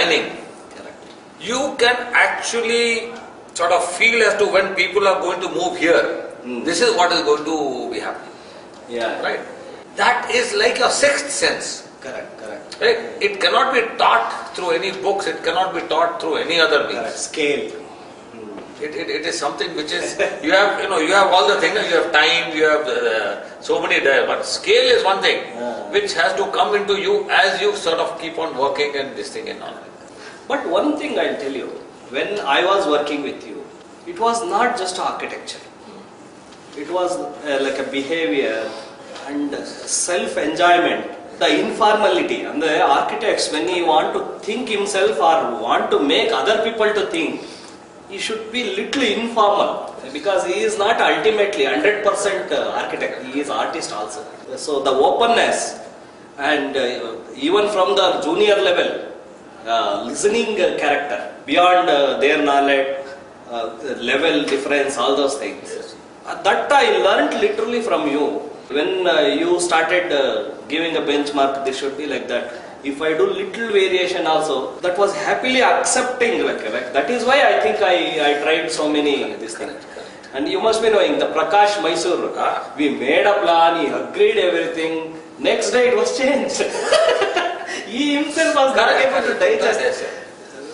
designing, you can actually sort of feel as to when people are going to move here, this is what is going to be happening. Yeah. Right? That is like your sixth sense. Correct. Right? It cannot be taught through any books, it cannot be taught through any other means. Correct. Scale. It is something which is, you have all the things, you have time, you have so many there, but scale is one thing which has to come into you as you sort of keep on working and this thing and all. But one thing I'll tell you, when I was working with you, it was not just architecture. It was like a behavior and self-enjoyment. The informality and the architects, when he want to think himself or want to make other people to think, he should be little informal because he is not ultimately 100% architect, he is artist also. So the openness and even from the junior level, listening character, beyond their knowledge, level difference, all those things. That I learnt literally from you. When you started giving a benchmark, this should be like that. If I do little variation also, that was happily accepting. Like that is why I think I tried so many this thing. And you must be knowing the Prakash Mysore. We made a plan, he agreed everything. Next day it was changed. He himself was not able to digest.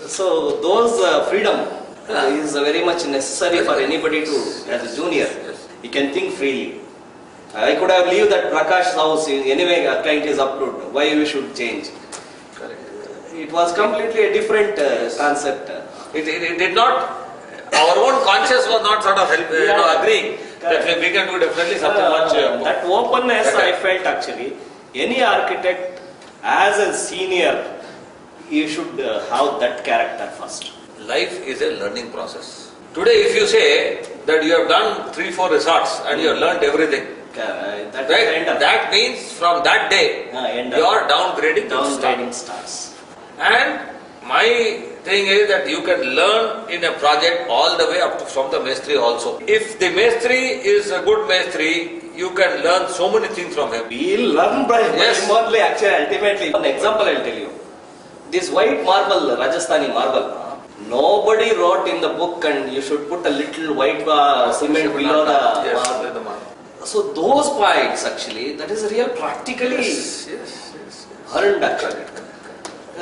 So those freedom is very much necessary for anybody to, as a junior. He can think freely. I could have leave that Prakash house, anyway a client is approved, why we should change? Correct. It was completely a different concept. It did not, our own conscience was not sort of agreeing that we can do definitely something much more. That openness I felt actually, any architect as a senior, you should have that character first. Life is a learning process. Today if you say that you have done 3-4 resorts and you have learned everything, that means from that day your downgrading starts. And my thing is that you can learn in a project all the way up to from the Mestri also. If the Mestri is a good Mestri, you can learn so many things from him. We'll learn by only actually ultimately. One example I'll tell you. This white marble, Rajasthani marble, nobody wrote in the book and you should put a little white cement below the marble. So those points actually, that is real practically earned actually.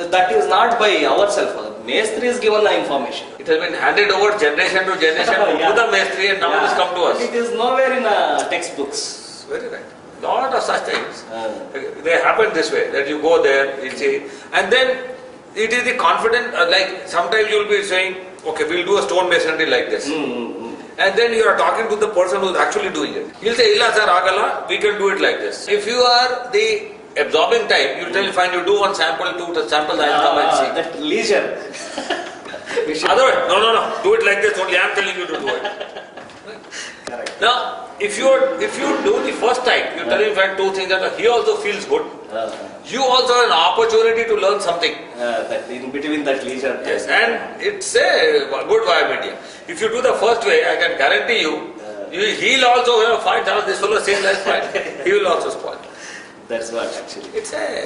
That is not by ourselves. Mestri is given the information. It has been handed over generation to generation to the Mestri and now it has come to us. It is nowhere in textbooks. Very right. Lot of such things. They happen this way, that you go there, you see, and then it is the confident, like sometimes you will be saying, okay, we will do a stone masonry like this. And then you are talking to the person who is actually doing it. He will say, illa sir, agala, we can do it like this. If you are the absorbing type, you will tell me, fine, you do one sample, 2 samples, I will come and see. That leisure. Otherwise, no, do it like this only, I am telling you to do it. Correct. Now, if you do the first time, you tell him, fine, 2 things, that he also feels good. You also have an opportunity to learn something. That in between that leisure. Yes, and it's a good vibe media. If you do the first way, I can guarantee you, he'll also find out this fellow same like fine. He will also spoil. That's what actually.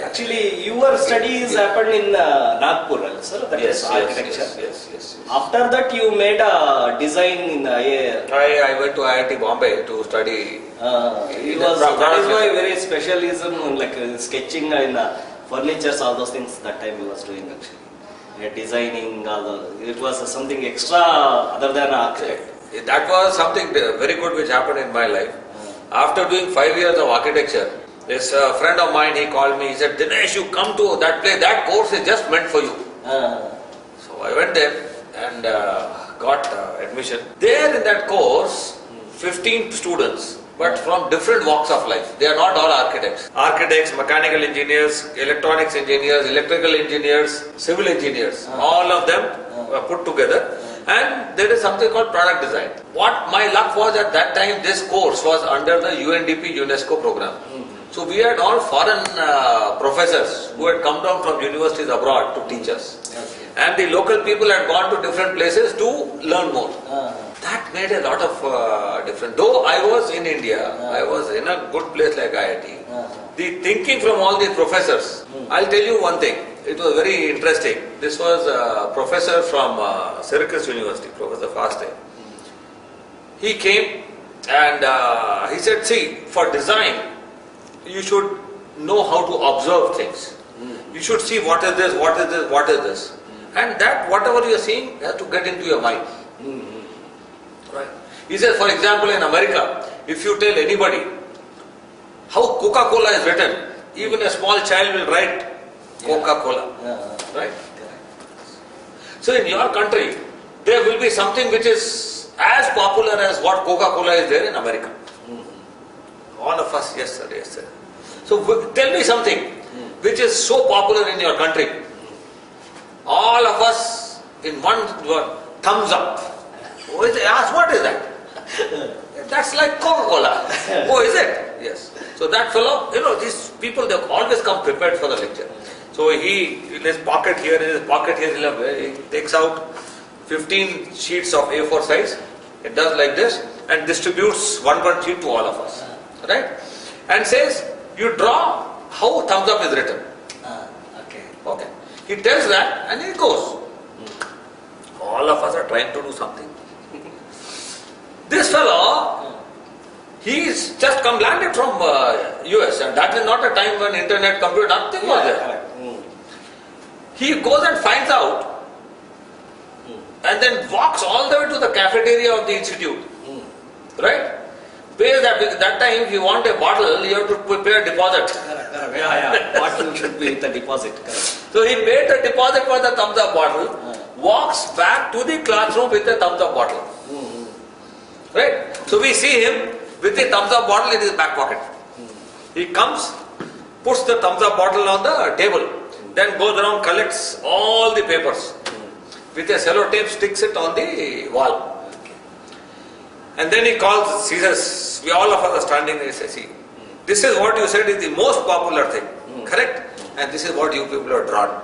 Actually, your studies happened in Nagpur also, that is architecture. Yes. After that you made a design in I went to IIT Bombay to study. That is why very specialism like sketching in furnitures, all those things that time he was doing actually. Designing, it was something extra other than architect. That was something very good which happened in my life. After doing 5 years of architecture, this friend of mine, he called me, he said, Dinesh, you come to that place, that course is just meant for you. So I went there and got admission. There in that course, 15 students, but from different walks of life. They are not all architects. Architects, mechanical engineers, electronics engineers, electrical engineers, civil engineers, all of them were put together. And there is something called product design. What my luck was at that time, this course was under the UNDP UNESCO program. So we had all foreign professors who had come down from universities abroad to teach us. And the local people had gone to different places to learn more. That made a lot of difference. Though I was in India, I was in a good place like IIT. The thinking from all these professors. I'll tell you one thing. It was very interesting. This was a professor from Syracuse University, Professor Faste. He came and he said, see, for design, you should know how to observe things. You should see what is this, what is this, what is this. And that, whatever you are seeing, has to get into your mind. Right. He says, for example, in America, if you tell anybody how Coca-Cola is written, even a small child will write Coca-Cola. Right? So in your country, there will be something which is as popular as what Coca-Cola is there in America. All of us, yes sir, yes sir. So tell me something which is so popular in your country. All of us in one word, thumbs up. Oh, is it? Ask, what is that? That's like Coca-Cola. Oh, is it? Yes. So that fellow, these people, they always come prepared for the lecture. So in his pocket here, he takes out 15 sheets of A4 size. It does like this and distributes one sheet to all of us. Right? And says, you draw how thumbs up is written. Okay. He tells that and he goes. All of us are trying to do something. This fellow, he's just landed from US, and that is not a time when internet, computer, nothing was there. He goes and finds out and then walks all the way to the cafeteria of the institute. Right? Pays that time, if you want a bottle, you have to pay a deposit. Bottle should be with the deposit. So he paid the deposit for the thumbs up bottle, walks back to the classroom with the thumbs up bottle. Right? So we see him with the thumbs up bottle in his back pocket. He comes, puts the thumbs up bottle on the table, then goes around, collects all the papers. With a sellotape, sticks it on the wall. And then he calls, he says, all of us are standing there, he says, see, this is what you said is the most popular thing, correct? And this is what you people have drawn.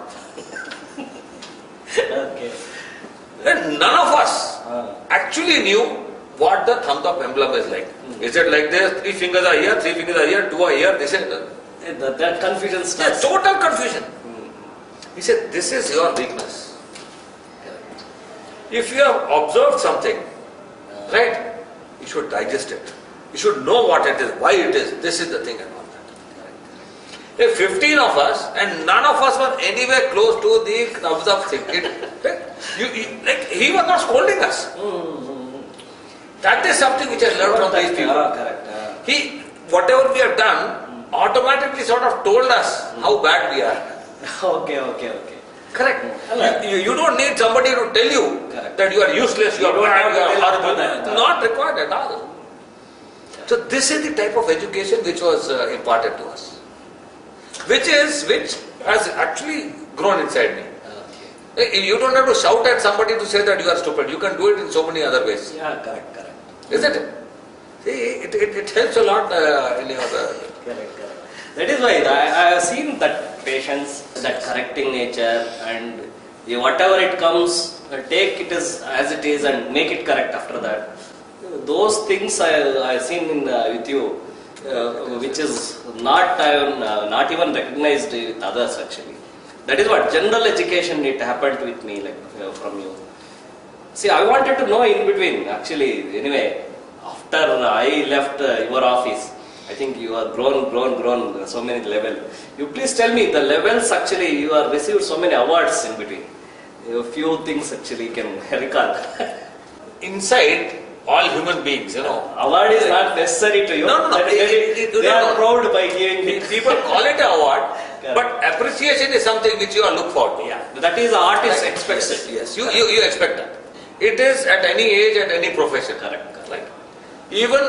And none of us actually knew what the thumbs up emblem is like. Is it like this? 3 fingers are here, 3 fingers are here, 2 are here, this is... That confusion starts. Total confusion. He said, this is your weakness. If you have observed something, right, you should digest it. You should know what it is, why it is, this is the thing and all that. If 15 of us and none of us were anywhere close to the thumbs up thing, he was not scolding us. That is something which I learned from these people. Whatever we have done, automatically sort of told us how bad we are. Okay. Correct. You don't need somebody to tell you that you are useless, you are bad, you are horrible. Not required at all. So this is the type of education which was imparted to us. Which has actually grown inside me. You don't have to shout at somebody to say that you are stupid. You can do it in so many other ways. Correct. Isn't it? See, it helps a lot in your... Correct. That is why I have seen that patience, that correcting nature, and whatever it comes, take it as it is and make it correct after that. Those things I have seen with you, which is not even recognized with others actually. That is what general education, it happened with me, from you. See, I wanted to know in between actually. Anyway, after I left your office, I think you are grown so many levels. You please tell me the levels actually, you have received so many awards in between. A few things actually can recall. Inside all human beings, Award is not necessary to you. No. They are proud by giving it. People call it an award, but appreciation is something which you are look for. That is the artist expects it. Yes. You expect that. It is at any age, at any profession. Correct. Even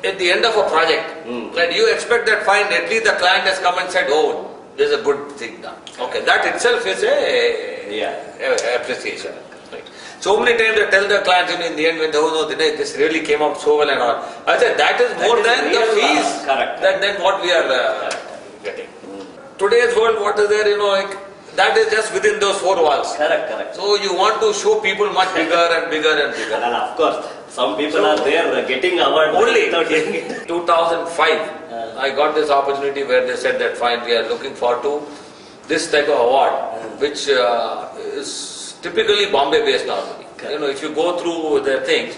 at the end of a project, you expect that fine, at least the client has come and said, oh, this is a good thing done. Okay, that itself is a appreciation. Right. So many times I tell the clients in the end when this really came out so well and all. I said that is more than the fees than what we are getting. Today's world, what is there, that is just within those 4 walls. Correct. So you want to show people much bigger and bigger and bigger. And of course, some people are there getting award only in 2005. I got this opportunity where they said that fine, we are looking forward to this type of award, which is typically Bombay based normally. Correct. You know, if you go through their things,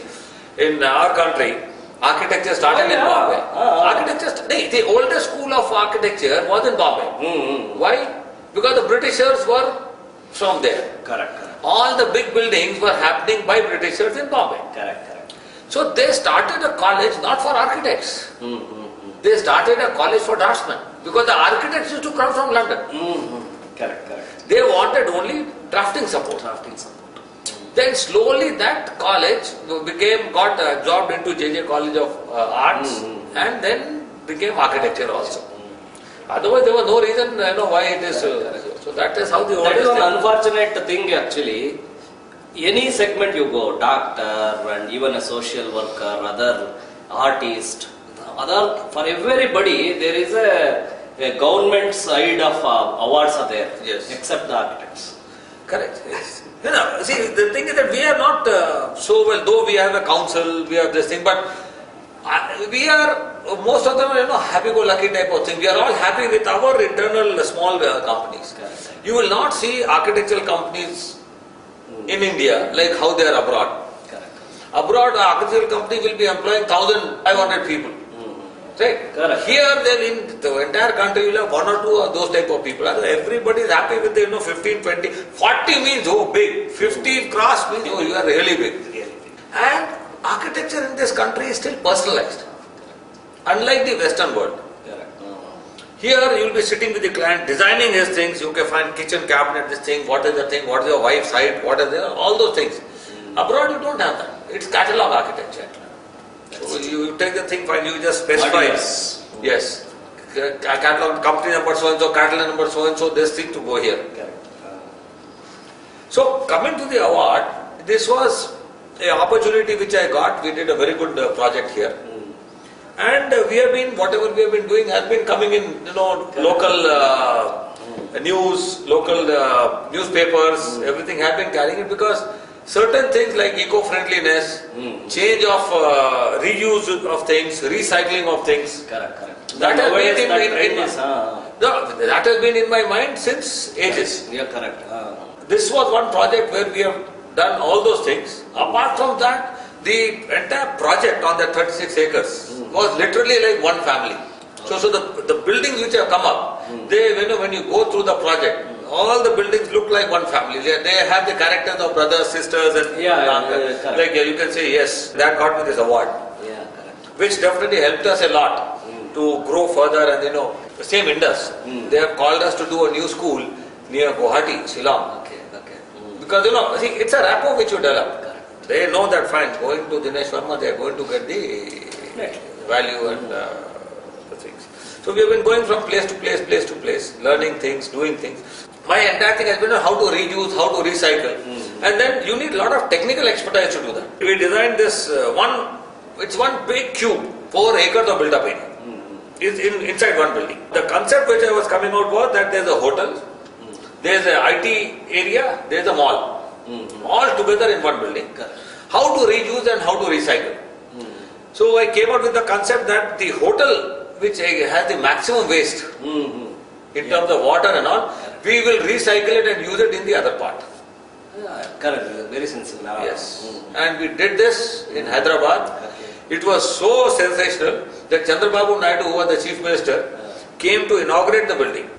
in our country, architecture started in Bombay. The oldest school of architecture was in Bombay. Why? Because the Britishers were from there. Correct. All the big buildings were happening by Britishers in Bombay. Correct. So they started a college not for architects. They started a college for draftsmen because the architects used to come from London. Correct. They wanted only drafting support. Then slowly that college got absorbed into JJ College of Arts and then became architecture also. Otherwise there was no reason why it is. So that is how the That is oldest one unfortunate thing actually. Any segment you go, doctor and even a social worker, other artist, for everybody there is a government side of awards are there. Yes. Except the architects. Correct. Yes. See, the thing is that we are not so well, though we have a council, we have this thing, but we are, most of them are, happy-go-lucky type of thing. We are all happy with our internal small companies. Correct. You will not see architectural companies in India like how they are abroad. Correct. Abroad, the architectural company will be employing 1,500 people. Right? Correct. Here, in the entire country, you will have one or two of those type of people. Everybody is happy with 15, 20. 40 means, big. 50 cross means, you are really big. And architecture in this country is still personalized. Unlike the Western world. Correct. Here, you will be sitting with the client, designing his things. You can find kitchen cabinet, this thing, what is the thing, what is your wife's height, what is all those things. Abroad, you don't have that. It's catalog architecture. So you take the thing, fine, you just specify. Yes. Catalog, company number so and so, catalog number so and so, this thing to go here. So coming to the award, this was an opportunity which I got. We did a very good project here. And we have been, whatever we have been doing has been coming in, local news, local newspapers, everything has been carrying it because certain things like eco-friendliness, change of reuse of things, recycling of things. Correct. That has been in my mind since ages. Yeah, correct. This was one project where we have done all those things. Apart from that, the entire project on that 36 acres was literally like one family. So the buildings which have come up, they when you go through the project, all the buildings look like one family. They have the characters of brothers, sisters, and like you can say, yes, that got me this award. Yeah, correct. Which definitely helped us a lot to grow further. And the same Indus, they have called us to do a new school near Guwahati, Shillong. Okay. Because see, it's a rapport which you develop. Correct. They know that fine, going to Dinesh Verma, they are going to get the value and the things. So we have been going from place to place, learning things, doing things. My entire thing has been how to reuse, how to recycle. And then you need a lot of technical expertise to do that. We designed this it's one big cube, 4 acres of built-up area. Is inside one building. The concept which I was coming out was that there's a hotel, there's a IT area, there's a mall. All together in one building. How to reuse and how to recycle. So I came out with the concept that the hotel which has the maximum waste in terms of water and all, we will recycle it and use it in the other part. Correct, very sensible. Yes. And we did this in Hyderabad. It was so sensational that Chandrababu Naidu, who was the Chief Minister, came to inaugurate the building.